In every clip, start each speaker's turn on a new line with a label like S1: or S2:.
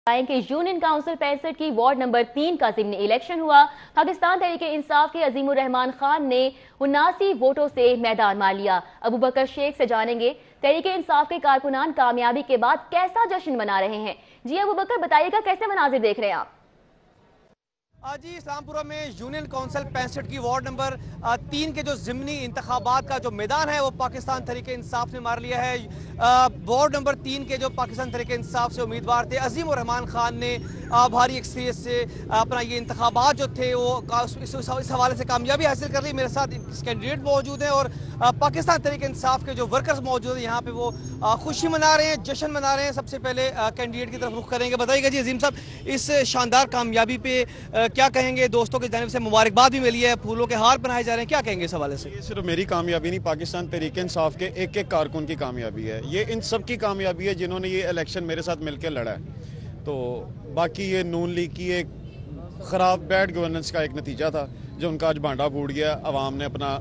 S1: کہ union council 65 کی ward number 3 کا ضمنی الیکشن ہوا۔ پاکستان تحریک انصاف کے عظیم الرحمان خان نے 79 ووٹوں سے میدان مار لیا۔ ابوبکر شیخ سے جانیں گے تحریک انصاف کے کارکنان کامیابی کے بعد کیسا جشن منا رہے ہیں۔ جی ابوبکر بتائیے گا کیسے مناظر دیکھ رہے ہیں آپ؟
S2: جی اسلام پورہ میں یونین کونسل 65 کی وارڈ نمبر 3 کے جو ضمنی انتخابات کا جو میدان ہے وہ پاکستان تحریک انصاف نے مار لیا ہے۔ وارڈ نمبر 3 کے جو پاکستان تحریک انصاف سے امیدوار تھے عظیم الرحمان خان نے بھاری اکثریت سے اپنا یہ انتخابات جو تھے وہ اس حوالے سے کامیابی حاصل کر لی۔ میرے ساتھ کینڈیڈیٹ موجود ہیں اور پاکستان تحریک انصاف کے جو ورکرز موجود ہیں یہاں پہ وہ خوشی منا رہے ہیں، جشن منا رہے ہیں۔ سب سے پہلے کینڈیڈیٹ کی طرف رخ کریں گے۔ بتائیے گا جی عظیم صاحب اس شاندار کامیابی پہ کیا کہیں گے؟ دوستوں کی جانب سے مبارکباد بھی ملی ہے، پھولوں کے ہار بنائے جا رہے ہیں، کیا کہیں گے اس حوالے سے؟
S3: یہ صرف میری کامیابی نہیں، پاکستان تحریک انصاف کے ایک ایک کارکن کی کامیابی ہے۔ یہ ان سب کی کامیابی ہے جنہوں نے یہ الیکشن میرے ساتھ مل کے لڑا ہے۔ تو باقی یہ نون لیگ کی ایک خراب بیڈ گورننس کا ایک نتیجہ تھا جو ان کا آج بانڈا پھوٹ گیا۔ عوام نے اپنا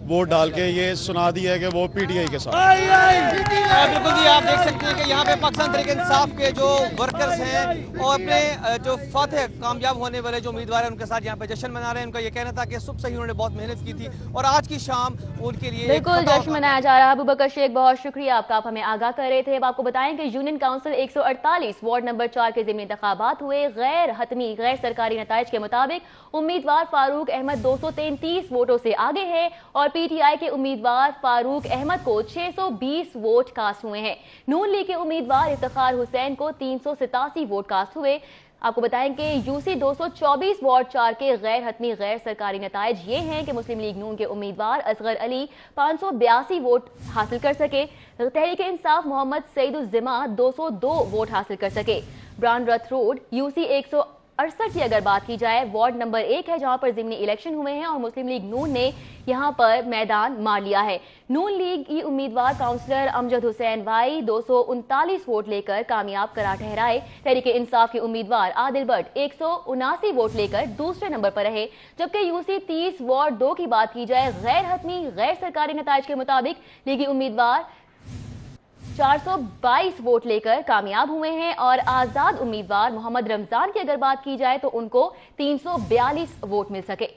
S3: ووٹ ڈال کے یہ سنا دیا ہے کہ وہ پی ٹی آئی کے ساتھ۔
S2: بالکل جی آپ دیکھ سکتے ہیں کہ یہاں پہ پاکستان تحریک انصاف کے جو ورکرز ہیں اور اپنے جو فاتح کامیاب ہونے والے جو امیدوار ہیں ان کے ساتھ یہاں پہ جشن منا رہے ہیں۔ ان کا یہ کہنا تھا کہ صبح سے ہی انہوں نے بہت محنت کی تھی اور آج کی شام ان کے لیے
S1: بالکل جشن منایا جا رہا ہے۔ ابوبکر شیخ بہت شکریہ آپ کا، آپ ہمیں آگاہ کر رہے تھے۔ اب آپ کو بتائیں کہ یونین کونسل 148 وارڈ نمبر 4 کے ضمنی انتخابات ہوئے۔ غیر حتمی غیر سرکاری نتائج کے مطابق امیدوار فاروق احمد 233 ووٹوں سے آگے ہے اور پی ٹی آئی کے امیدوار فاروق احمد کو 620 ووٹ کاسٹ ہوئے ہیں۔ نون لیگ کے امیدوار افتخار حسین کو 387 ووٹ کاسٹ ہوئے۔ آپ کو بتائیں کہ یو سی 224 وارڈ 4 کے غیر حتمی غیر سرکاری نتائج یہ ہیں کہ مسلم لیگ نون کے امیدوار اصغر علی 582 ووٹ حاصل کر سکے، تحریک انصاف محمد سعید الزما 202 ووٹ حاصل کر سکے۔ بران رتھ روڈ یو سی 168 کی اگر بات کی جائے وارڈ نمبر 1 ہے جہاں پر ضمنی الیکشن ہوئے ہیں اور مسلم لیگ نون نے یہاں پر میدان مار لیا ہے۔ نون لیگ کی امیدوار کاؤنسلر امجد حسین وائی 239 ووٹ لے کر کامیاب قرار ٹھہرائے۔ تحریک انصاف کے امیدوار عادل بٹ 179 ووٹ لے کر دوسرے نمبر پر رہے، جبکہ یو سی 30 وارڈ 2 کی بات کی جائے غیر حتمی غیر سرکاری نتائج کے مطابق لیگی امیدوار 422 ووٹ لے کر کامیاب ہوئے ہیں اور آزاد امیدوار محمد رمضان کی اگر بات کی جائے تو ان کو 342 ووٹ مل سکے۔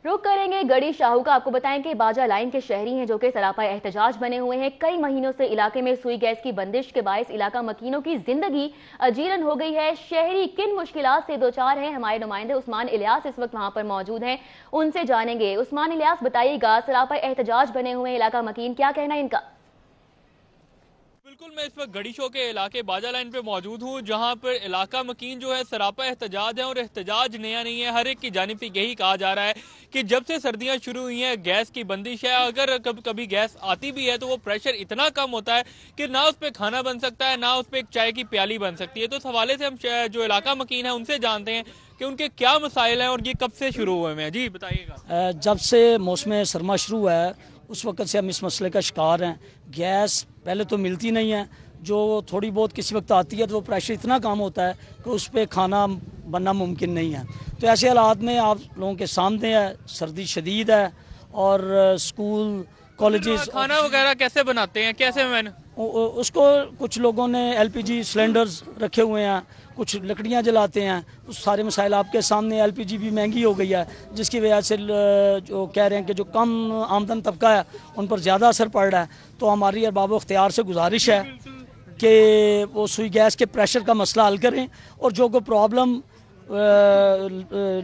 S1: رخ کریں گے گڑی شاہو کا۔ آپ کو بتائیں کہ باجہ لائن کے شہری ہیں جو کہ سراپا احتجاج بنے ہوئے ہیں۔ کئی مہینوں سے علاقے میں سوئی گیس کی بندش کے باعث علاقہ مکینوں کی زندگی اجیرن ہو گئی ہے۔ شہری کن مشکلات سے دوچار ہیں؟ ہمارے نمائندے عثمان الیاس اس وقت وہاں پر موجود ہیں، ان سے جانیں گے۔ عثمان الیاس بتائیے گا سراپا احتجاج بنے ہوئے علاقہ مکین، کیا کہنا ہے ان کا؟
S4: بالکل میں اس وقت گڑی شو کے علاقے باجہ لائن پہ موجود ہوں جہاں پر علاقہ مکین جو ہے سراپا احتجاج ہے اور احتجاج نیا نہیں ہے۔ ہر ایک کی جانب سے یہی کہا جا رہا ہے کہ جب سے سردیاں شروع ہوئی ہیں گیس کی بندش ہے، اگر کبھی گیس آتی بھی ہے تو وہ پریشر اتنا کم ہوتا ہے کہ نہ اس پہ کھانا بن سکتا ہے نہ اس پہ ایک چائے کی پیالی بن سکتی ہے۔ تو اس حوالے سے ہم جو علاقہ مکین ہے ان سے جانتے ہیں کہ ان کے کیا مسائل ہیں اور یہ کب سے شروع ہوئے ہیں۔ جی بتائیے گا۔
S5: جب سے موسم سرما شروع ہے اس وقت سے ہم اس مسئلے کا شکار ہیں۔ گیس پہلے تو ملتی نہیں ہے، جو تھوڑی بہت کسی وقت آتی ہے تو وہ پریشر اتنا کام ہوتا ہے کہ اس پہ کھانا بننا ممکن نہیں ہے۔ تو ایسے حالات میں آپ لوگوں کے سامنے ہے، سردی شدید ہے اور اسکول کالجز
S4: کھانا وغیرہ کیسے بناتے ہیں؟ کیسے
S5: اس کو کچھ لوگوں نے ایل پی جی سلنڈرز رکھے ہوئے ہیں، کچھ لکڑیاں جلاتے ہیں۔ اس سارے مسائل آپ کے سامنے، ایل پی جی بھی مہنگی ہو گئی ہے جس کی وجہ سے جو کہہ رہے ہیں کہ جو کم آمدن طبقہ ہے ان پر زیادہ اثر پڑ رہا ہے۔ تو ہماری ارباب و اختیار سے گزارش ہے کہ وہ سوئی گیس کے پریشر کا مسئلہ حل کریں اور جو کوئی پرابلم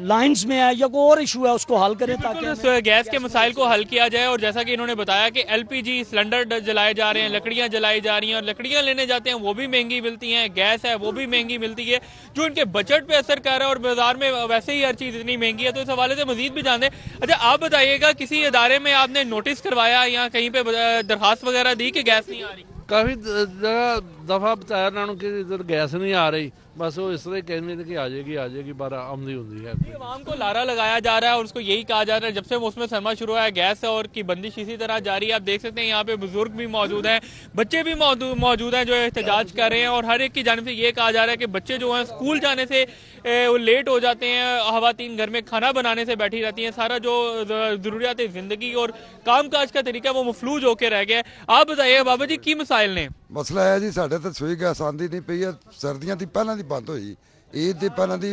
S5: لائنز میں ہے یا کوئی اور ایشو ہے اس کو حل کریں تاکہ
S4: گیس کے مسائل کو حل کیا جائے۔ اور جیسا کہ انہوں نے بتایا کہ ایل پی جی سلنڈر جلائے جا رہے ہیں، لکڑیاں جلائی جا رہی ہیں اور لکڑیاں لینے جاتے ہیں وہ بھی مہنگی ملتی ہیں، گیس ہے وہ بھی مہنگی ملتی ہے جو ان کے بجٹ پہ اثر کر رہا ہے اور بازار میں ویسے ہی ہر چیز اتنی مہنگی ہے۔ تو اس حوالے سے مزید بھی جانتے ہیں۔ اچھا آپ بتائیے گا کسی ادارے میں آپ نے نوٹس کروایا یا کہیں پہ درخواست وغیرہ دی کہ گیس نہیں آ رہی؟
S6: کافی جگہ دفعہ بتایا انہوں کہ ادھر گیس نہیں آ رہی، बस वो इस तरह कहने थे कि आ जाएगी बार आमदी होती है।
S4: आवाम को लारा लगाया जा रहा है और उसको यही कहा जा रहा है जब से मौसम सरमा शुरू हुआ है गैस और की बंदिश इसी तरह जारी है। आप देख सकते हैं यहाँ पे बुजुर्ग भी मौजूद हैं, बच्चे भी मौजूद हैं जो एहतजाज कर रहे हैं और हर एक की जानिब से ये कहा जा रहा है कि बच्चे जो हैं स्कूल जाने से वो लेट हो जाते हैं, खवातीन घर में खाना बनाने से बैठी रहती हैं, सारा जो जरूरियात जिंदगी और काम काज का तरीका वो मफलूज होकर रह गया। आप बताइए बाबा जी की मसाइल ने?
S7: ਮਸਲਾ ਹੈ ਜੀ ਸਾਡੇ ਤੇ ਸੂਈ ਗੈਸ ਆਂਦੀ ਨਹੀਂ ਪਈ ਹੈ, ਸਰਦੀਆਂ ਦੀ ਪਹਿਲਾਂ ਦੀ ਬੰਦ ਹੋਈ, ਈਦ ਦੀ ਪਹਿਲਾਂ ਦੀ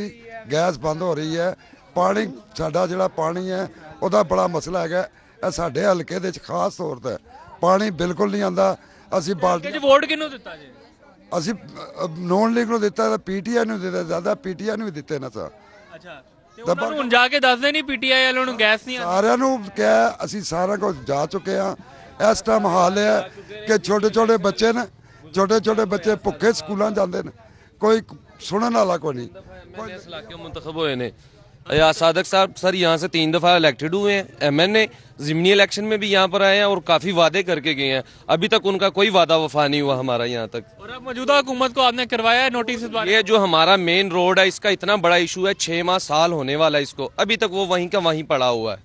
S7: ਗੈਸ ਬੰਦ ਹੋ ਰਹੀ ਹੈ। ਪਾਣੀ ਸਾਡਾ ਜਿਹੜਾ ਪਾਣੀ ਹੈ ਉਹਦਾ ਬੜਾ ਮਸਲਾ ਹੈਗਾ, ਇਹ ਸਾਡੇ ਹਲਕੇ ਦੇ ਵਿੱਚ ਖਾਸ ਤੌਰ ਤੇ ਪਾਣੀ ਬਿਲਕੁਲ ਨਹੀਂ ਆਂਦਾ। ਅਸੀਂ ਬਾਲਟੀ
S4: ਵੋਟ ਕਿਹਨੂੰ ਦਿੱਤਾ ਜੀ?
S7: ਅਸੀਂ ਨੋਨ ਲੀਗ ਨੂੰ ਦਿੱਤਾ ਤੇ ਪੀਟੀਆਈ ਨੂੰ ਦਿੱਤਾ, ਜ਼ਿਆਦਾ ਪੀਟੀਆਈ ਨੂੰ ਵੀ ਦਿੱਤੇ ਨਾ ਸਾ।
S4: ਅੱਛਾ ਤੇ ਉਹਨਾਂ ਨੂੰ ਹੁਣ ਜਾ ਕੇ ਦੱਸਦੇ ਨਹੀਂ ਪੀਟੀਆਈ ਵਾਲਿਆਂ ਨੂੰ ਗੈਸ ਨਹੀਂ ਆਂਦੀ?
S7: ਸਾਰਿਆਂ ਨੂੰ ਕਿਹਾ, ਅਸੀਂ ਸਾਰਿਆਂ ਕੋਲ ਜਾ ਚੁੱਕੇ ਹਾਂ। ਇਸ ਟਾਈਮ ਹਾਲ ਹੈ ਕਿ ਛੋਟੇ ਛੋਟੇ ਬੱਚੇ ਨੇ, ਛੋਟੇ ਛੋਟੇ ਬੱਚੇ ਭੁੱਖੇ ਸਕੂਲਾਂ ਜਾਂਦੇ ਨੇ, ਕੋਈ ਸੁਣਨ ਵਾਲਾ ਕੋਈ नहीं।
S8: इस इलाके मुंतखब हुए ने सादक साहब सर यहाँ से 3 दफ़ा इलेक्टेड हुए हैं, MNA ज़िमनी इलेक्शन में भी यहाँ पर आए हैं और काफ़ी वादे करके गए हैं, अभी तक उनका कोई वादा वफा नहीं हुआ हमारा यहाँ तक।
S4: और अब मौजूदा हुकूमत को आपने करवाया है नोटिस?
S8: ये जो हमारा मेन रोड है इसका इतना बड़ा इशू है, 6 माह साल होने वाला है इसको, अभी तक वो वहीं का वहीं पड़ा हुआ है।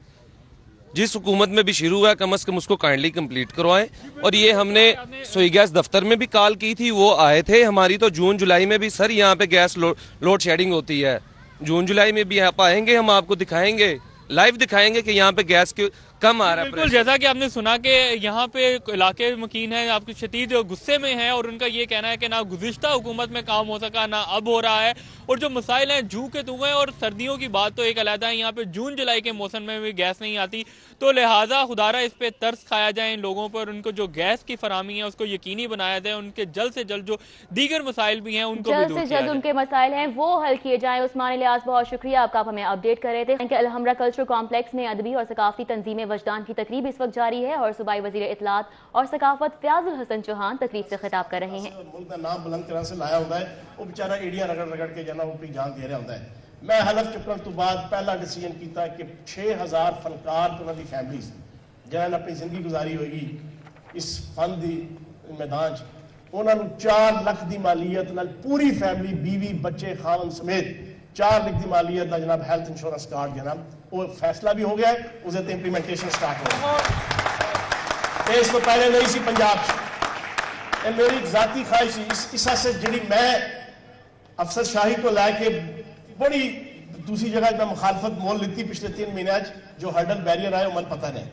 S8: जिस हुकूमत में भी शुरू हुआ है कम से कम उसको काइंडली कंप्लीट करवाएं। और ये हमने सोई गैस दफ्तर में भी कॉल की थी, वो आए थे हमारी, तो जून जुलाई में भी सर यहाँ पे गैस लोड शेडिंग होती है, जून जुलाई में भी आप आएंगे, हम आपको दिखाएंगे, लाइव दिखाएंगे कि यहाँ पे गैस कम आ रहा है।
S4: बिल्कुल जैसा कि आपने सुना कि यहाँ पे इलाके मकीन है, आपके शदीद गुस्से में हैं और उनका ये कहना है कि ना गुज़िश्ता हुकूमत में काम हो सका ना अब हो रहा है और जो मसाइल हैं जू के तू हैं। और सर्दियों की बात तो एक अलग है, यहाँ पे जून जुलाई के मौसम में भी गैस नहीं आती, तो लिहाजा खुदारा इस पे तरस खाया जाए इन लोगों पर, उनको जो गैस की फरामी है उसको यकीनी बनाया जाए, उनके जल्द से जल्द जो दीगर मसाइल भी हैं उनको
S1: जल्द से जल्द उनके मसाइल हैं वो हल किए जाएं। उस्मान इलियास बहुत शुक्रिया आपका, आप हमें अपडेट कर रहे थे। अलहमरा कल्चरल कॉम्प्लेक्स में अदबी और सकाफती तंजीमें वजदान की तकरीब इस वक्त जारी है और सूबाई वजीर इत्तलात और सकाफत फयाजुल हसन चौहान तकरीब से खिताब कर रहे हैं।
S9: मुल्क का नाम बुलंद करने से लाया होता है, वो बेचारा एड़ियां रगड़ रगड़ के जना वो अपनी जान दे रहा होता है। मैं हलफ चुकन तो बाद पहला डिसीजन किया कि 6000 फनकार तो उन्होंने फैमिलीज जिन्होंने अपनी जिंदगी गुजारी होगी इस फन दी मैदान च, उन्होंने 4 लाख की मालीयत नाल पूरी फैमिली बीवी बच्चे खावन समेत 4 लाख की मालीयत का जनाब हेल्थ इंश्योरेंस कार्ड जनाब वो फैसला भी हो गया है, उसे इंप्लीमेंटेशन स्टार्ट हो गया। इसको पहले नहीं सी पंजाब च। मेरी एक जाती ख्वाहिश इस से जी मैं अफसर शाही को लैके बड़ी दूसरी जगह मैं मुखालफत मोल लीती पिछले 3 महीने जो हर्डल बैरियर आए मन पता नहीं,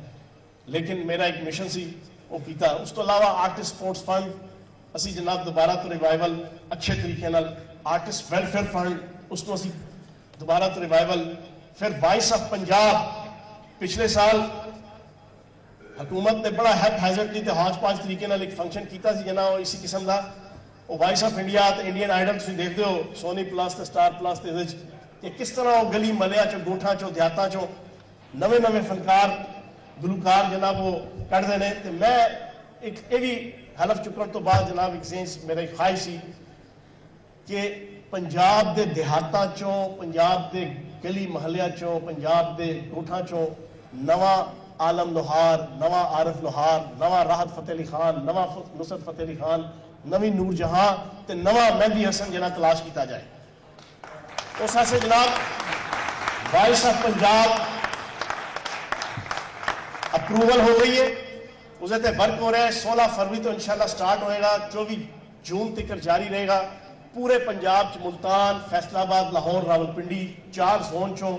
S9: लेकिन मेरा एक मिशन सी वो किया। उस तो अलावा आर्टिस्ट स्पोर्ट्स फंड असी जनाब दोबारा तो रिवाइवल अच्छे तरीके नाल, आर्टिस्ट वेलफेयर फंड उसको असी दोबारा तो रिवाइवल, फिर वॉइस ऑफ पंजाब पिछले साल हुकूमत ने बड़ा हैजर्डली ते हाज पांच तरीके नाल एक फंक्शन किया जना इसी किस्म का वो वॉइस ऑफ इंडिया ते इंडियन आइडल तुसीं देखते हो सोनी प्लस ते स्टार प्लस ते कि किस तरह वो गली मलिया चो गोठा चो देहातां चो नवे नवे फनकार गुलकार जनाब वो कढ़ते हैं। तो मैं एक ये भी हलफ चुकन तो बाद जनाब एक सेंस मेरी ख्वाहिश सी कि पंजाब दे देहातां चो, पंजाब दे गली महलिया चो, पंजाब दे गोठा चो नवा आलम लोहार, नवा आरिफ लोहार, नवा राहत फतेह अली खान, नवा नुसरत फतेह अली खान, नवी नूर जहां ते नवा मेहदी हसन जना तलाश किया जाए। उस से जनाब वॉइस ऑफ पंजाब अप्रूवल हो गई है, उसे ते वर्क हो रहा है। 16 फरवरी तो इंशाल्लाह स्टार्ट होएगा, 24 जून तक जारी रहेगा। पूरे पंजाब च मुल्तान, फैसलाबाद, लाहौर, रावलपिंडी 4 जोन चो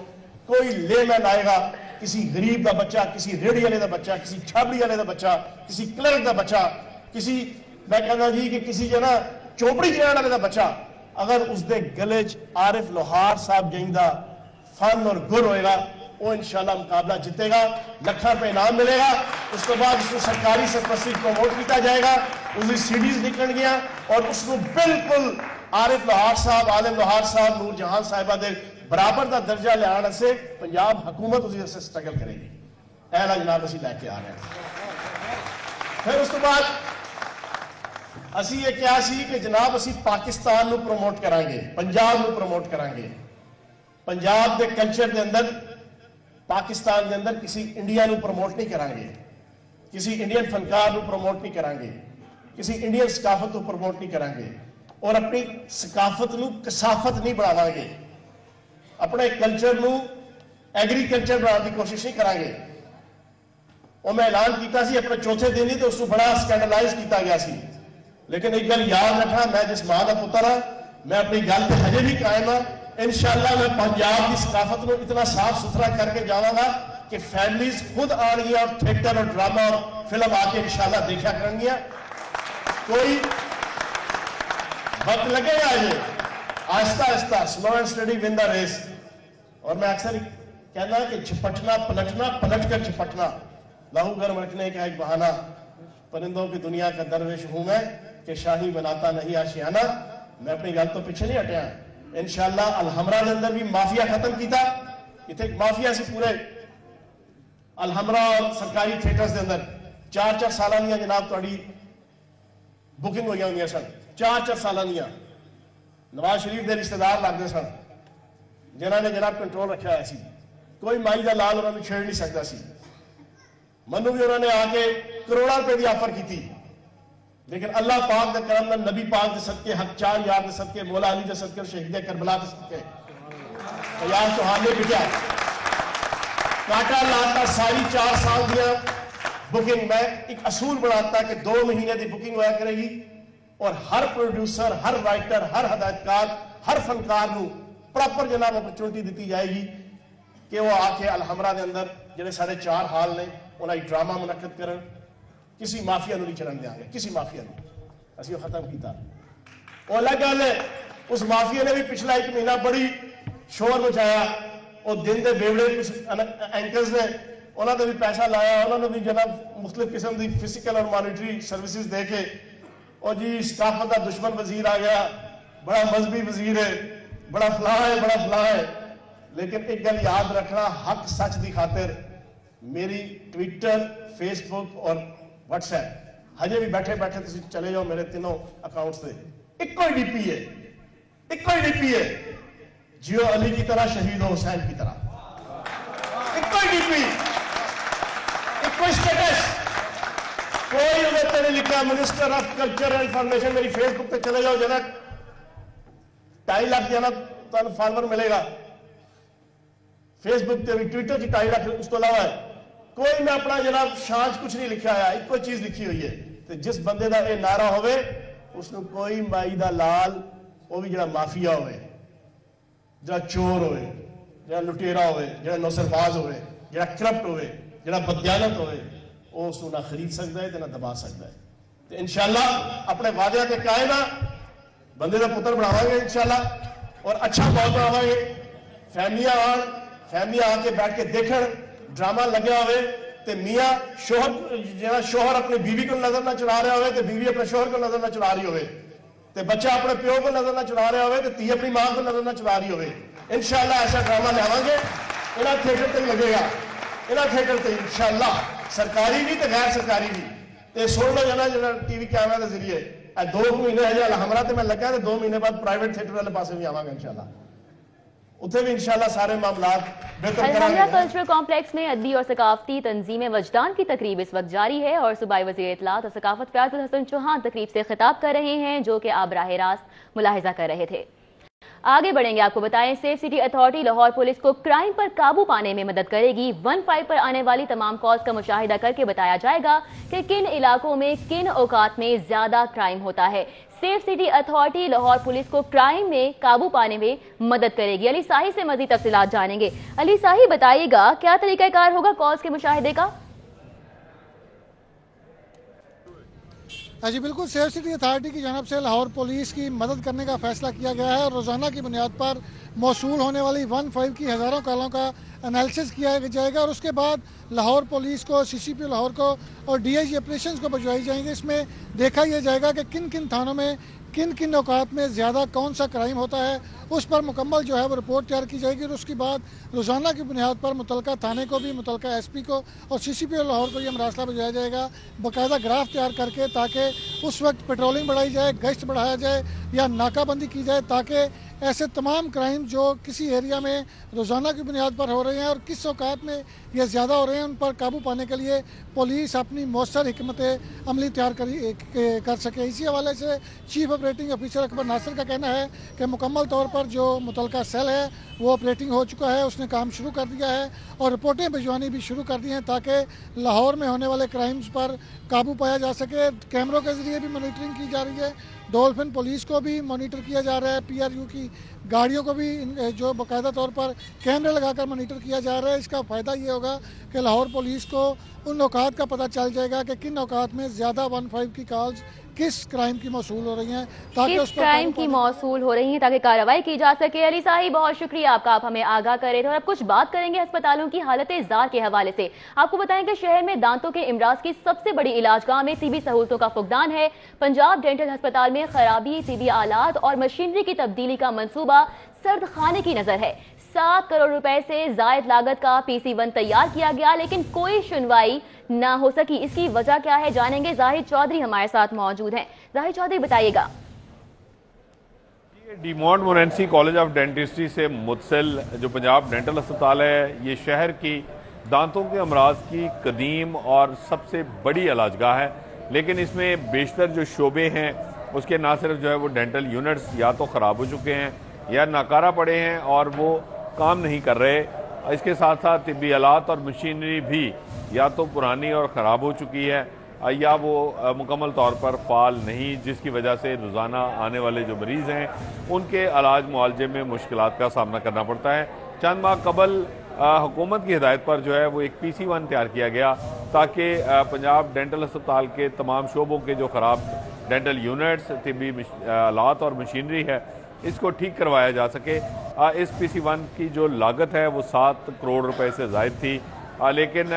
S9: कोई लेमैन आएगा, किसी गरीब का बच्चा, किसी रेहड़ी वाले का बच्चा, किसी छाबड़ी वाले का बच्चा, किसी क्लर्क का बच्चा, किसी मैं कहना जी कि किसी जो ना चोपड़ी च रहने वाले का बच्चा अगर उसके गले च आरिफ लोहार साहब जिंदा फन और गुर होएगा वो इंशाल्लाह मुकाबला जीतेगा, लखा रुपए इनाम मिलेगा। उसके बाद उसको सरकारी सरपरस्ती प्रमोट किया जाएगा, उसकी सीडीज निकल गया और उसको बिल्कुल आरिफ लोहार साहब, आलिम लोहार साहब, नूर जहां साहिबा दे बराबर का दर्जा लिया से पंजाब हुकूमत उसे स्ट्रगल करेगी। ऐला जनाब असी लैके आ रहे हैं। फिर उसके बाद असी ये क्या सी कि जनाब असी पाकिस्तान को प्रमोट करांगे, पंजाब को प्रमोट करांगे। पंजाब के कल्चर के अंदर पाकिस्तान के अंदर किसी इंडिया को प्रमोट नहीं करांगे, किसी इंडियन फनकार को प्रमोट नहीं करांगे, किसी इंडियन सकाफत को प्रमोट नहीं करांगे। اور اپنی ثقافت نو کثافت نہیں بڑھاواں گے، اپنے کلچر نو ایگریکلچر بنانے کی کوشش نہیں کریں گے۔ اور میں اعلان کیتا سی اپنے چوتھے دن ہی تو اس کو بڑا سکینڈلائز کیتا گیا سی، لیکن ایک گل یاد رکھنا، میں جس ماں کا پتر ہاں، میں اپنی گل پہ ہجے بھی قائم ہاں۔ انشاءاللہ میں پنجاب کی ثقافت کو اتنا صاف ستھرا کر کے جاواں گا کہ فیملیز خود آن گیا اور تھیٹر اور ڈرامہ اور فلم آ کے انشاءاللہ دیکھا کریں گیا۔ کوئی وقت لگے گا، یہ آہستہ آہستہ slow and steady won the race. اور میں اکثر کہنا کہ جھپٹنا پلٹنا، پلٹ کر جھپٹنا، لہو گرم رکھنے کا ایک بہانہ۔ پرندوں کی دنیا کا درویش ہوں میں کہ شاہی بناتا نہیں آشیانہ۔ میں اپنی گل تو پیچھے نہیں ہٹیا۔ انشاءاللہ الحمرہ کے اندر بھی مافیا ختم کیتا۔ اتنے مافیا سی پورے الحمرہ اور سرکاری تھیٹرز کے اندر 4 سالانیاں جناب تاری بکنگ ہوئی ہوئی سن، 4 سالانیاں۔ نواز شریف کے رشتہ دار لگتے سن جنہوں نے جناب کنٹرول رکھا ہوا سی، کوئی مائی کا لال انہوں نے چھیڑ نہیں سکتا سی۔ منو بھی انہوں نے آ کے کروڑوں روپے کی آفر کی تھی، لیکن اللہ پاک کا کرم، نبی پاک کے صدقے، حق 4 یار کے صدقے، مولا علی کے صدقے اور شہید کربلا کے صدقے فیاض چوہان نے بٹیا کاٹا لاتا ساری 4 سال دیا بکنگ۔ میں ایک اصول بناتا کہ 2 مہینے کی بکنگ ہوا کرے گی، اور ہر پروڈیوسر، ہر رائٹر، ہر ہدایتکار، ہر فنکار نو پراپر جناب اپرچونٹی دیتی جائے گی کہ وہ آ کے الحمرہ دے اندر جڑے سارے 4 ہال نے انہاں ڈرامہ منعقد کرن۔ کسی مافیا نو نہیں چڑھن دیں گے، کسی مافیا نو اسی وہ ختم کیتا۔ وہ الگ گل ہے، اس مافیا نے بھی پچھلا 1 مہینہ بڑی شور مچایا۔ وہ دن دے بیوڑے اینکرز نے انہوں نے بھی پیسہ لایا، انہوں نے بھی جناب مختلف قسم کی فزیکل اور مانیٹری سروسز دے کے، اور جی ثقافت کا دشمن وزیر آ گیا، بڑا مذہبی وزیر ہے، بڑا فلاں ہے، بڑا فلاں ہے۔ لیکن ایک گل یاد رکھنا، حق سچ دی خاطر میری ٹویٹر، فیس بک اور واٹس ایپ ہجے بھی بیٹھے بیٹھے تسی چلے جاؤ میرے 3 اکاؤنٹس سے، ایک ہی ڈی پی ہے، ایک ہی ڈی پی ہے، جیو علی کی طرح شہید ہو حسین کی طرح، ایک ہی ڈی پی، ایک ہی سٹیٹس۔ کوئی ادھر نہیں لکھا minister of culture and information. میری فیس بک پہ چلے جاؤ جناب، 2.5 لاکھ جناب تمہیں فالوور ملے گا فیس بک پہ بھی، ٹویٹر کی 2.5 لاکھ اس کو علاوہ ہے۔ کوئی میں اپنا جناب شانچ کچھ نہیں لکھا ہے، ایک کوئی چیز لکھی ہوئی ہے۔ تو جس بندے دا اے نعرہ ہوئے اس نے کوئی مائی دا لال، وہ بھی جڑا مافیا ہوئے، جڑا چور ہوئے، جڑا لٹیرا ہوئے، جڑا نوسرباز ہوئے، جڑا کرپٹ ہوئے، جڑا بدیانت ہوئے، وہ اس نہ خرید سکتا ہے تو نہ دبا سکتا ہے۔ تو انشاءاللہ اپنے وعدے تے قائم ہاں، بندے دا پتر بناواں گے انشاءاللہ، اور اچھا ماحول بناواں گے۔ فیملیاں آ کے بیٹھ کے دیکھن، ڈرامہ لگیا ہوئے تے میاں شوہر اپنی بیوی کو نظر نہ چڑھا رہا ہوئے تے بیوی اپنے شوہر کو نظر نہ چڑھا رہی ہوئے تے بچہ اپنے پیو کو نظر نہ چڑھا رہا ہوئے تے تھی اپنی ماں کو نظر نہ چڑھا رہی ہوئے۔ انشاءاللہ ایسا ڈرامہ لے گے، انہاں تھیٹر تے لگے گا، انہاں تھیٹر تے انشاءاللہ، سرکاری بھی تے غیر سرکاری بھی۔ تے سن لو جنا جنا ٹی وی کیمرے کے ذریعے 2 مہینے ہے الحمرہ تے میں لگا تے 2 مہینے بعد پرائیویٹ تھیٹر والے پاسے بھی آواں گا انشاءاللہ، اتنے بھی انشاءاللہ سارے معاملات بہتر کریں گے۔
S1: الحمرہ کلچرل کمپلیکس میں ادبی اور ثقافتی تنظیم وجدان کی تقریب اس وقت جاری ہے، اور صوبائی وزیر اطلاعات اور ثقافت فیاض الحسن چوہان تقریب سے خطاب کر رہے ہیں، جو کہ آپ براہ راست ملاحظہ کر رہے تھے۔ آگے بڑھیں گے، آپ کو بتائیں safe city authority Lahore police کو کرائم پر قابو پانے میں مدد کرے گی۔ 15 پر آنے والی تمام کالز کا مشاہدہ کر کے بتایا جائے گا کہ کن علاقوں میں کن اوقات میں زیادہ کرائم ہوتا ہے۔ Safe city authority Lahore police کو کرائم میں قابو پانے میں مدد کرے گی۔ علی ساہی سے مزید تفصیلات جانیں گے۔ علی ساہی بتائیے گا کیا طریقہ کار ہوگا کالز کے مشاہدے کا؟
S10: جی بالکل، سیف سٹی اتھارٹی کی جانب سے لاہور پولیس کی مدد کرنے کا فیصلہ کیا گیا ہے، اور روزانہ کی بنیاد پر موصول ہونے والی 15 کی ہزاروں کالوں کا انالیسس کیا جائے گا، اور اس کے بعد لاہور پولیس کو، سی سی پی لاہور کو اور ڈی آئی جی آپریشنز کو بھجوائی جائیں گے۔ اس میں دیکھا یہ جائے گا کہ کن کن تھانوں میں کن کن اوقات میں زیادہ کون سا کرائم ہوتا ہے، اس پر مکمل جو ہے وہ رپورٹ تیار کی جائے گی، اور اس کے بعد روزانہ کی بنیاد پر متعلقہ تھانے کو بھی، متعلقہ ایس پی کو اور سی سی پی لاہور کو یہ مراسلہ بھجوایا جائے گا باقاعدہ گراف تیار کر کے، تاکہ اس وقت پیٹرولنگ بڑھائی جائے، گشت بڑھایا جائے یا ناکہ بندی کی جائے، تاکہ ऐसे तमाम क्राइम जो किसी एरिया में रोज़ाना की बुनियाद पर हो रहे हैं और किस औकात में ये ज़्यादा हो रहे हैं, उन पर काबू पाने के लिए पुलिस अपनी मौसर हिकमत अमली तैयार कर सके। इसी हवाले से chief operating officer Akbar Nasir का कहना है कि मुकम्मल तौर पर जो मुतलका सेल है वो ऑपरेटिंग हो चुका है, उसने काम शुरू कर दिया है और रिपोर्टें भिजवानी भी शुरू कर दी हैं ताकि लाहौर में होने वाले क्राइम्स पर काबू पाया जा सके। कैमरों के ज़रिए भी मॉनिटरिंग की जा रही है, डॉल्फिन पुलिस को भी मॉनिटर किया जा रहा है, PRU की गाड़ियों को भी जो बाकायदा तौर पर कैमरे लगाकर मॉनिटर किया जा रहा है। इसका फ़ायदा ये होगा कि लाहौर पुलिस को उन औकात का पता चल जाएगा कि किन औकात में ज़्यादा 15 की कॉल्स किस क्राइम की मौसूल हो रही हैं, ताकि
S1: किस क्राइम की मौसूल हो रही हैं ताकि कार्रवाई की जा सके। अली साहिब, बहुत शुक्रिया आपका, आप हमें आगाह कर रहे थे। और अब कुछ बात करेंगे अस्पतालों की हालत-ए-ज़ार के हवाले से। आपको बताएं कि शहर में दांतों के इमराज की सबसे बड़ी इलाजगाह में तिबी सहूलतों का फुकदान है। पंजाब डेंटल अस्पताल में खराबी, तिबी आलात और मशीनरी की तब्दीली का मंसूबा सर्द खाने की नजर है। 7 करोड़ रुपए से जायद लागत का PC1 तैयार किया गया, लेकिन कोई सुनवाई ना हो सकी। इसकी वजह क्या है, जानेंगे। जाहिद चौधरी हमारे साथ मौजूद हैं। जाहिद चौधरी, बताइएगा।
S11: डीमोंट मोरेंसी कॉलेज ऑफ डेंटिस्ट्री से मुतसिल जो पंजाब डेंटल अस्पताल है, ये शहर की दांतों के अमराज की कदीम और सबसे बड़ी इलाजगाह है। लेकिन इसमें बेशतर जो शोबे हैं उसके ना सिर्फ जो है वो डेंटल यूनिट्स या तो ख़राब हो चुके हैं या नाकारा पड़े हैं और वो काम नहीं कर रहे। इसके साथ साथ तिब्बी आलात और मशीनरी भी या तो पुरानी और ख़राब हो चुकी है या वो मुकम्मल तौर पर फ़ाल नहीं, जिसकी वजह से रोज़ाना आने वाले जो मरीज़ हैं उनके इलाज मुआलजे में मुश्किलात का सामना करना पड़ता है। चंद माह कबल हुकूमत की हिदायत पर जो है वो एक PC1 तैयार किया गया ताकि पंजाब डेंटल अस्पताल के तमाम शोबों के जो ख़राब डेंटल यूनिट्स, तिब्बी आलात और मशीनरी है, इसको ठीक करवाया जा सके। इस PC1 की जो लागत है वो 7 करोड़ रुपए से ज़ायद थी, लेकिन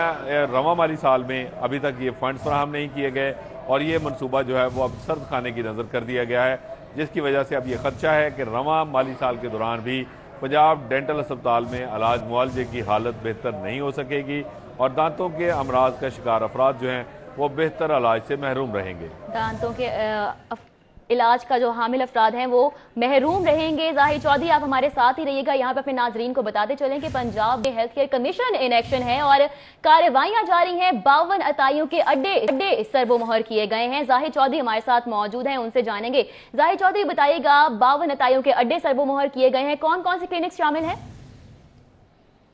S11: रवा माली साल में अभी तक ये फंड्स फराहम नहीं किए गए और ये मनसूबा जो है वो अब सर्द खाने की नज़र कर दिया गया है, जिसकी वजह से अब ये खदशा है कि रवा माली साल के दौरान भी पंजाब डेंटल अस्पताल में इलाज मुआलजे की हालत बेहतर नहीं हो सकेगी और दांतों के अमराज का शिकार अफराद जो हैं वो बेहतर इलाज से महरूम रहेंगे।
S1: दांतों के इलाज का जो हामिल अफराद हैं वो महरूम रहेंगे। जाहिद चौधरी, आप हमारे साथ ही रहिएगा। यहाँ पे अपने नाजरीन को बताते चलें कि पंजाब में health care commission in action है और कार्रवाइयां जारी हैं। 52 अताइयों के अड्डे सर्वोमोहर किए गए हैं। जाहिद चौधरी हमारे साथ मौजूद हैं, उनसे जानेंगे। जाहिद चौधरी, बताइएगा, 52 अताइयों के अड्डे सर्वोमोहर किए गए हैं, कौन कौन से क्लिनिक शामिल हैं?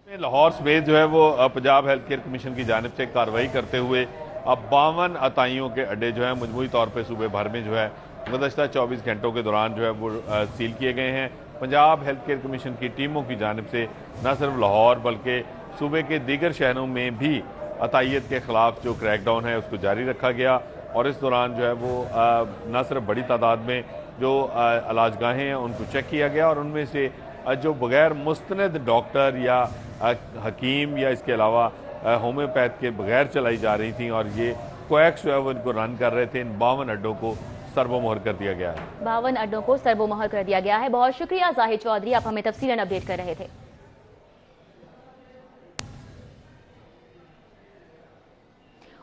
S11: लाहौर समेत जो है वो पंजाब हेल्थ केयर कमीशन की जानिब से कार्रवाई करते हुए अब 52 अताइयों के अड्डे जो है मजमूई तौर पर सूबे भर में जो है गुज़श्ता 24 घंटों के दौरान जो है वो सील किए गए हैं। पंजाब हेल्थ केयर कमीशन की टीमों की जानिब से न सिर्फ लाहौर बल्कि सूबे के दीगर शहरों में भी अतायत के ख़िलाफ़ जो क्रैकडाउन है उसको जारी रखा गया और इस दौरान जो है वो न सिर्फ बड़ी तादाद में जो इलाजगाहें हैं उनको चेक किया गया और उनमें से जो बग़ैर मुस्तनद डॉक्टर या हकीम या इसके अलावा होम्योपैथ के बगैर चलाई जा रही थी और ये कोएक्स जो है वो इनको रन कर रहे थे, इन 52 अड्डों को सर्वोमोहर कर दिया गया है।
S1: 52 अड्डों को सर्वोमोहर कर दिया गया है। बहुत शुक्रिया जाहिद चौधरी, आप हमें तफसीलन अपडेट कर रहे थे।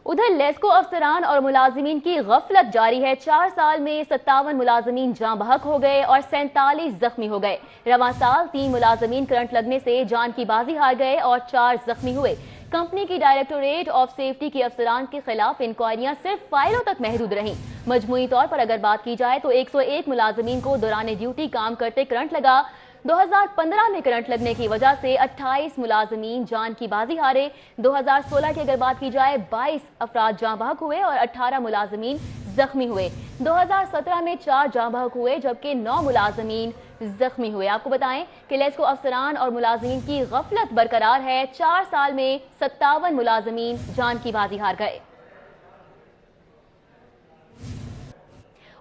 S1: उधर लेस्को अफसरान और मुलाजिमीन की गफलत जारी है। 4 साल में 57 मुलाजिमीन जान बहक हो गए और 47 जख्मी हो गए। रवां साल 3 मुलाजिमीन करंट लगने से जान की बाजी हार गए और 4 जख्मी हुए। कंपनी की डायरेक्टोरेट ऑफ सेफ्टी के अफसरान के खिलाफ इंक्वायरियां सिर्फ फाइलों तक महदूद रहीं। मजमूई तौर पर अगर बात की जाए तो 101 मुलाजिमीन को दौरान ड्यूटी काम करते करंट लगा। 2015 में करंट लगने की वजह से 28 मुलाजिमीन जान की बाजी हारे। 2016 की अगर बात की जाए 22 अफराद जान बहक हुए और 18 मुलाजिमीन जख्मी हुए। 2017 में 4 जान बहक हुए जबकि 9 मुलाजिमीन जख्मी हुए। आपको बताएं कि लेस्को अफसरान और मुलाजिमीन की गफलत बरकरार है। 4 साल में 57 मुलाजिमीन जान की बाजी हार गए।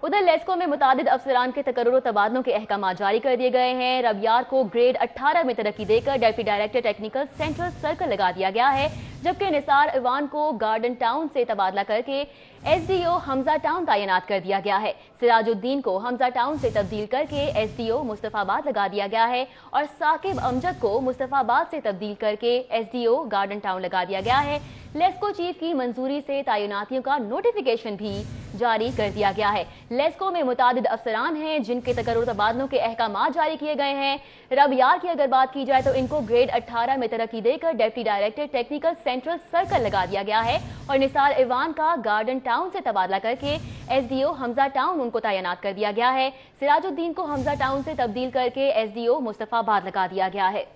S1: उधर लेस्को में मुतादिद अफसरान के तकर्रुर तबादलों के अहकाम जारी कर दिए गए हैं। रबियार को ग्रेड 18 में तरक्की देकर deputy director technical central circle लगा दिया गया है, जबकि निसार इवान को गार्डन टाउन से तबादला करके SDO हमजा टाउन तैनात कर दिया गया है। सिराजुद्दीन को हमजा टाउन से तब्दील करके SDO मुस्तफाबाद लगा दिया गया है और साकिब अमजद को मुस्तफाबाद से तब्दील करके SDO गार्डन टाउन लगा दिया गया है। लेस्को चीफ की मंजूरी से तैनातियों का नोटिफिकेशन भी जारी कर दिया गया है। लेस्को में मुतादिद अफसरान हैं जिनके तकर्रुर तबादलों के अहकामात जारी किए गए हैं। रबियार की अगर बात की जाए तो इनको ग्रेड 18 में तरक्की देकर deputy director technical central circle लगा दिया गया है और निसार इवान का गार्डन टाउन से तबादला करके SDO हमजा टाउन उनको तैनात कर दिया गया है। सिराजुद्दीन को हमजा टाउन से तब्दील करके SDO मुस्तफाबाद लगा दिया गया है।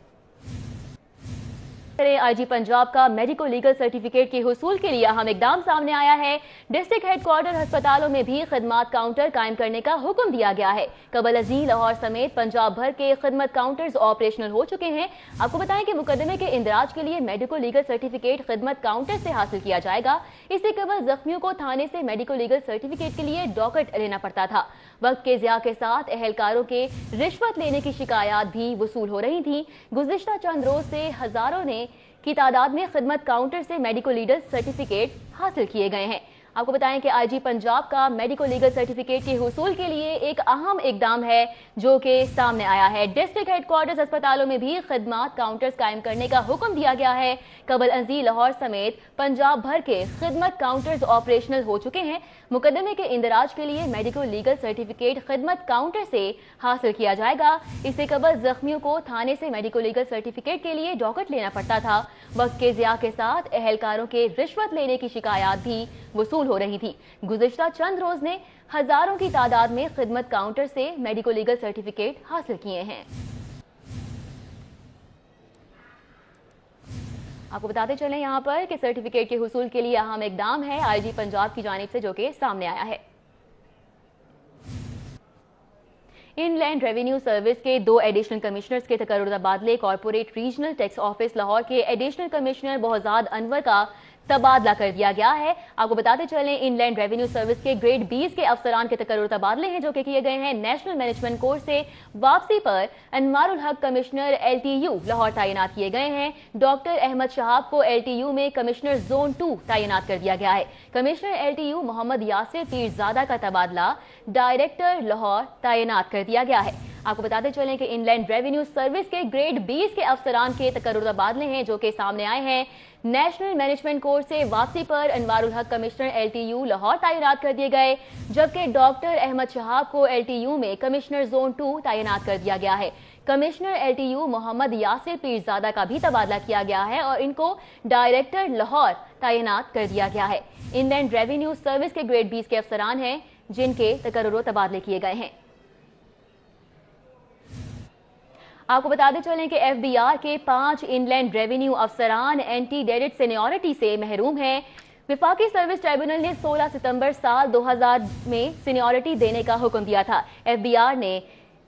S1: IG पंजाब का मेडिको लीगल सर्टिफिकेट के हुसूल के लिए अहम इकदाम सामने आया है। डिस्ट्रिक्ट हेडक्वार्टर अस्पतालों में भी खिदमत काउंटर कायम करने का हुक्म दिया गया है। कबल अजीज लाहौर समेत पंजाब भर के खिदमत काउंटर्स ऑपरेशनल हो चुके हैं। आपको बताएं कि मुकदमे के इंदराज के लिए मेडिको लीगल सर्टिफिकेट खिदमत काउंटर से हासिल किया जाएगा। इससे कबल जख्मियों को थाने से मेडिको लीगल सर्टिफिकेट के लिए डॉकेट लेना पड़ता था। वक्त के ज़िया के साथ अहलकारों के रिश्वत लेने की शिकायत भी वसूल हो रही थी। गुज़िश्ता चंद रोज से हजारों की तादाद में खिदमत काउंटर से मेडिको लीगल सर्टिफिकेट हासिल किए गए हैं। आपको बताएं कि IG पंजाब का मेडिको लीगल सर्टिफिकेट के हुसूल के लिए एक अहम इकदाम है जो कि सामने आया है। डिस्ट्रिक्ट हेडक्वार्टर्स अस्पतालों में भी खिदमत काउंटर्स कायम करने का हुक्म दिया गया है। कबल अजीज लाहौर समेत पंजाब भर के खिदमत काउंटर्स ऑपरेशनल हो चुके हैं। मुकदमे के इंदराज के लिए मेडिको लीगल सर्टिफिकेट खिदमत काउंटर से हासिल किया जाएगा। इससे कबल जख्मियों को थाने से मेडिको लीगल सर्टिफिकेट के लिए डॉकेट लेना पड़ता था। वक्त के ज़िया के साथ अहलकारों के रिश्वत लेने की शिकायत भी वसूल हो रही थी। गुज़िश्ता चंद रोज ने हजारों की तादाद में खिदमत काउंटर से मेडिको लीगल सर्टिफिकेट हासिल किए हैं। आपको बताते चलें यहाँ पर कि सर्टिफिकेट के हुसूल के लिए अहम इकदाम है IG पंजाब की जानिब से जो कि सामने आया है। इनलैंड रेवेन्यू सर्विस के 2 एडिशनल कमिश्नर्स के तकर्रुर तबादले corporate regional tax office Lahore के एडिशनल कमिश्नर बहजाद अनवर का तबादला कर दिया गया है। आपको बताते चलें इनलैंड रेवेन्यू सर्विस के ग्रेड 20 के अफसरान के तकर्रुर तबादले हैं जो कि किए गए हैं। नेशनल मैनेजमेंट कोर्स से वापसी पर अनवारुल हक कमिश्नर LTU लाहौर तैनात किए गए हैं। डॉक्टर अहमद शहाब को LTU में कमिश्नर जोन 2 तैनात कर दिया गया है। कमिश्नर LTU मोहम्मद यासिर पीरजादा का तबादला डायरेक्टर लाहौर तैनात कर दिया गया है। आपको बताते चलें कि इनलैंड रेवेन्यू सर्विस के ग्रेड 20 के अफसरान के तकर्रुर तबादले हैं जो कि सामने आए हैं। नेशनल मैनेजमेंट कोर्स से वापसी पर अनवारुल हक कमिश्नर LTU लाहौर तैनात कर दिए गए, जबकि डॉक्टर अहमद शहाब को LTU में कमिश्नर जोन 2 तैनात कर दिया गया है। कमिश्नर LTU मोहम्मद यासिर पीरजादा का भी तबादला किया गया है और इनको डायरेक्टर लाहौर तैनात कर दिया गया है। इनलैंड रेवेन्यू सर्विस के ग्रेड 20 के अफसरान हैं जिनके तकर्रुर तबादले किए गए हैं। आपको बताते चलें कि FBR के 5 इनलैंड रेवेन्यू अफसरान एंटी-डेटेड सीनियरिटी से महरूम हैं। विफाकी सर्विस ट्राइब्यूनल ने 16 सितंबर साल 2000 में सीनियरिटी देने का हुक्म दिया था। FBR ने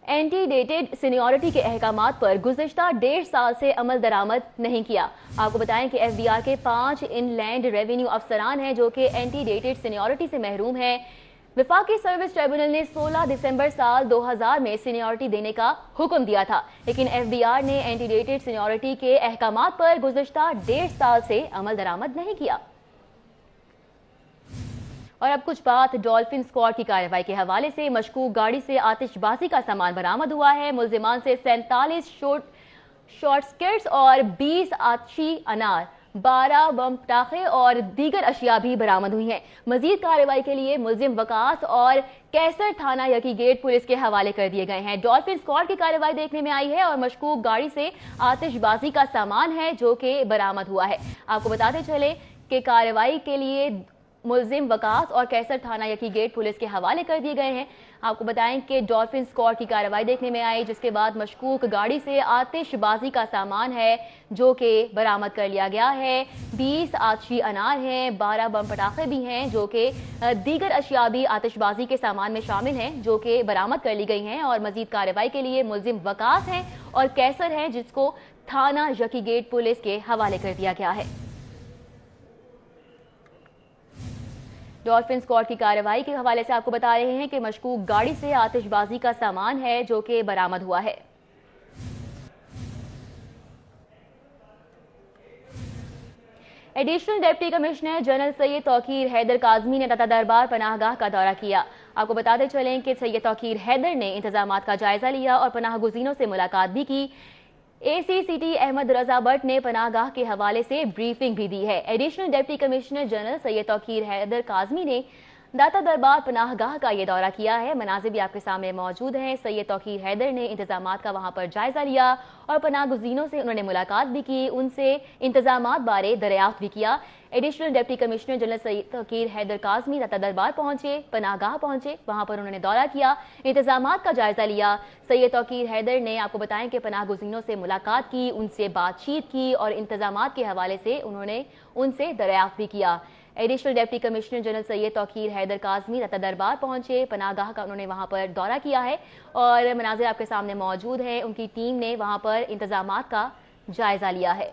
S1: एंटी-डेटेड सीनियरिटी के अहकामात पर गुज़िश्ता 1.5 साल से अमल दरामद नहीं किया। आपको बताएं कि FBR के 5 इनलैंड रेवेन्यू अफसरान हैं जो कि एंटी-डेटेड सीनियरिटी से महरूम हैं। विफाकी सर्विस ट्राइब्यूनल ने 16 दिसंबर साल 2000 में सीनियरिटी देने का हुक्म दिया था, लेकिन FBR ने एंटी-डेटेड सीनियरिटी के अहकामात पर गुज़िश्ता 1.5 साल से अमल दरामद नहीं किया। और अब कुछ बात डॉल्फिन स्क्वाड की कार्रवाई के हवाले से। मशकूक गाड़ी से आतिशबाजी का सामान बरामद हुआ है। मुल्जिमान से 47 शॉर्ट स्किट्स और 20 आतिशी अनार, 12 बम पटाखे और दीगर अशिया भी बरामद हुई हैं। मजीद कार्रवाई के लिए मुलजिम वकास और कैसर थाना यकी गेट पुलिस के हवाले कर दिए गए हैं। डॉल्फिन स्क्वाड की कार्रवाई देखने में आई है और मशकूक गाड़ी से आतिशबाजी का सामान है जो कि बरामद हुआ है। आपको बताते चले कि कार्रवाई के लिए मुलजिम वकास और कैसर थाना यकी गेट पुलिस के हवाले कर दिए गए हैं। आपको बताएं कि डॉल्फिन स्क्वाड की कार्रवाई देखने में आई, जिसके बाद मशकूक गाड़ी से आतिशबाजी का सामान है जो कि बरामद कर लिया गया है। 20 आतिशी अनार हैं, 12 बम पटाखे भी हैं जो कि दीगर अशिया भी आतिशबाजी के सामान में शामिल हैं जो कि बरामद कर ली गई हैं। और मजीद कार्रवाई के लिए मुलजिम वकास हैं और कैसर हैं जिसको थाना यकी गेट पुलिस के हवाले कर दिया गया है। डॉल्फिन स्क्वाड की कार्रवाई के हवाले से आपको बता रहे हैं कि मशकूक गाड़ी से आतिशबाजी का सामान है जो कि बरामद हुआ है। Additional deputy commissioner general Syed Tauqeer Haider Kazmi ने दाता दरबार पनाहगाह का दौरा किया। आपको बताते चलें कि सैयद तौकीर हैदर ने इंतजामात का जायजा लिया और पनाह गुज़ीनों से मुलाकात भी की। ACCT अहमद रजा भट्ट ने पनाहगाह के हवाले से ब्रीफिंग भी दी है। Additional deputy commissioner general Syed Tauqeer Haider Kazmi ने दाता दरबार पनाहगाह का ये दौरा किया है। मनाज़िर भी आपके सामने मौजूद हैं। सैयद तौकीर हैदर ने इंतजामात का वहां पर जायजा लिया और पनाह गुज़ीनों से उन्होंने मुलाकात भी की, उनसे इंतजामात बारे दरियाफ्त भी किया। Additional deputy commissioner general Syed Tauqeer Haider Kazmi Data Darbar पहुंचे, पनाहगाह पहुंचे, वहां पर उन्होंने दौरा किया, इंतजामात का जायजा लिया। सैयद तौकीर हैदर ने आपको बताएं कि पनाह गुज़ीनों से मुलाकात की, उनसे बातचीत की और इंतजामात के हवाले से उन्होंने उनसे दरियाफ्त भी किया। Additional deputy commissioner general Syed Tauqeer Haider Kazmi Data Darbar पहुंचे, पनाहगाह का उन्होंने वहां पर दौरा किया है और मनाज़िर आपके सामने मौजूद हैं। उनकी टीम ने वहां पर इंतजामात का जायजा लिया है।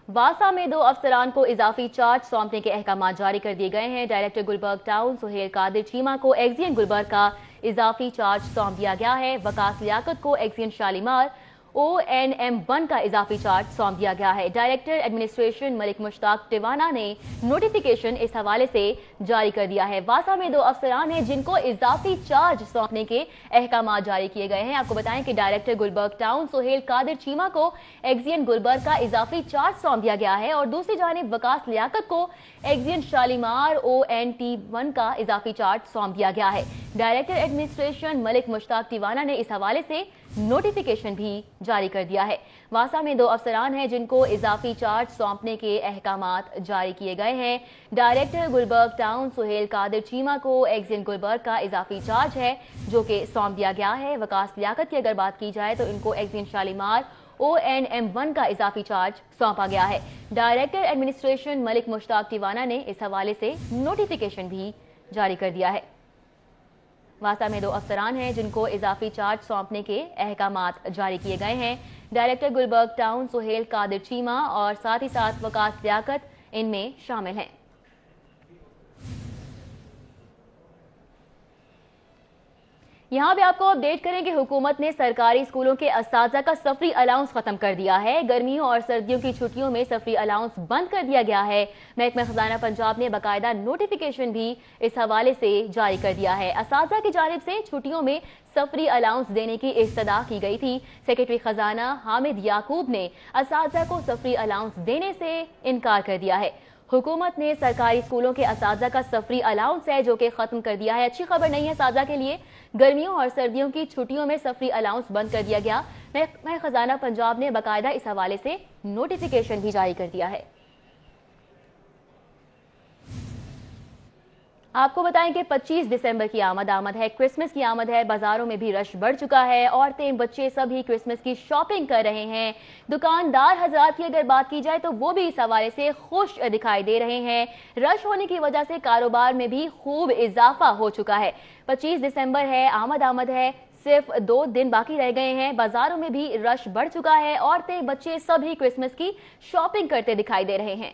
S1: वासा में 2 अफसरान को इजाफी चार्ज सौंपने के अहकाम जारी कर दिए गए हैं। डायरेक्टर गुलबर्ग टाउन सुहेल कादिर चीमा को एक्जियन गुलबर्ग का इजाफी चार्ज सौंप दिया गया है। वकास लियाकत को एक्जियन शालीमार ONM1 का इजाफी चार्ज सौंप दिया गया है। डायरेक्टर एडमिनिस्ट्रेशन मलिक मुश्ताक टिवाना ने नोटिफिकेशन इस हवाले से जारी कर दिया है। वासा में 2 अफसरान हैं जिनको इजाफी चार्ज सौंपने के अहकाम जारी किए गए हैं। आपको बताएं कि डायरेक्टर गुलबर्ग टाउन सुहेल कादिर चीमा को एक्जियन गुलबर्ग का इजाफी चार्ज सौंप दिया गया है और दूसरी जानिब वकास लियाकत को एक्जियन शालीमार ONT1 का इजाफी चार्ज सौंप दिया गया है। डायरेक्टर एडमिनिस्ट्रेशन मलिक मुश्ताक टिवाना ने इस हवाले से नोटिफिकेशन भी जारी कर दिया है। वासा में 2 अफसरान हैं जिनको इजाफी चार्ज सौंपने के अहकामात जारी किए गए हैं। डायरेक्टर गुलबर्ग टाउन सुहेल कादिर चीमा को एक्जियन गुलबर्ग का इजाफी चार्ज है जो कि सौंप दिया गया है। वकास लियाकत की अगर बात की जाए तो इनको एक्जियन शालीमार ONM1 का इजाफी चार्ज सौंपा गया है। डायरेक्टर एडमिनिस्ट्रेशन मलिक मुश्ताक टिवाना ने इस हवाले से नोटिफिकेशन भी जारी कर दिया है। वासा में 2 अफसरान हैं जिनको इजाफी चार्ज सौंपने के अहकामात जारी किए गए हैं। डायरेक्टर गुलबर्ग टाउन सुहेल कादिर चीमा और साथ ही साथ वकास लियाकत इनमें शामिल हैं। यहाँ भी आपको अपडेट करें कि हुकूमत ने सरकारी स्कूलों के असातिज़ा का सफरी अलाउंस खत्म कर दिया है। गर्मियों और सर्दियों की छुट्टियों में सफरी अलाउंस बंद कर दिया गया है। महकमा खजाना पंजाब ने बाकायदा नोटिफिकेशन भी इस हवाले से जारी कर दिया है। असातिज़ा की जानिब से छुट्टियों में सफरी अलाउंस देने की इस्तदा की गई थी। सेक्रेटरी खजाना हामिद याकूब ने असातिज़ा को सफरी अलाउंस देने से इनकार कर दिया है। हुकूमत ने सरकारी स्कूलों के असातिज़ा का सफरी अलाउंस है जो कि खत्म कर दिया है। अच्छी खबर नहीं है असातिज़ा के लिए। गर्मियों और सर्दियों की छुट्टियों में सफरी अलाउंस बंद कर दिया गया। महकमा खजाना पंजाब ने बाकायदा इस हवाले से नोटिफिकेशन भी जारी कर दिया है। आपको बताएं कि 25 दिसंबर की आमद है, क्रिसमस की आमद है। बाजारों में भी रश बढ़ चुका है। औरतें बच्चे सभी क्रिसमस की शॉपिंग कर रहे हैं। दुकानदार हजरात की अगर बात की जाए तो वो भी इस हवाले से खुश दिखाई दे रहे हैं। रश होने की वजह से कारोबार में भी खूब इजाफा हो चुका है। 25 दिसंबर है, आमद है, सिर्फ 2 दिन बाकी रह गए हैं। बाजारों में भी रश बढ़ चुका है। औरतें बच्चे सभी क्रिसमस की शॉपिंग करते दिखाई दे रहे हैं।